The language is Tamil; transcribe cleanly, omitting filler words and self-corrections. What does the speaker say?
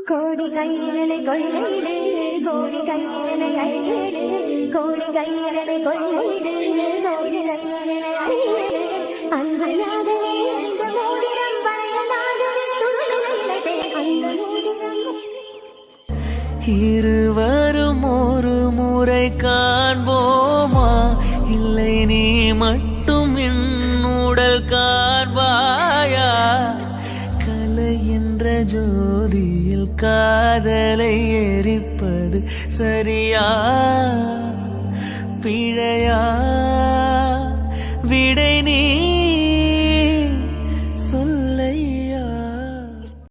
கோடி கையிலே கொள்ளையிடு, கோடி கையிலே அழியிடு, கோடி கையிலே கொள்ளையிடு, கோடி கையிலே அழியிடு. அன்பு நாதனே இந்த மோதிரம் பழைய நாதனே துருவிலே அந்த மோதிரம். இருவரும் ஒரு முறை காண்போமா, இல்லை நீ மட்டும் என் உடல் காண்பாயா? கலை என்ற ஜோதியில் காதலை எரிப்பது சரியா பிழையா? விடை நீ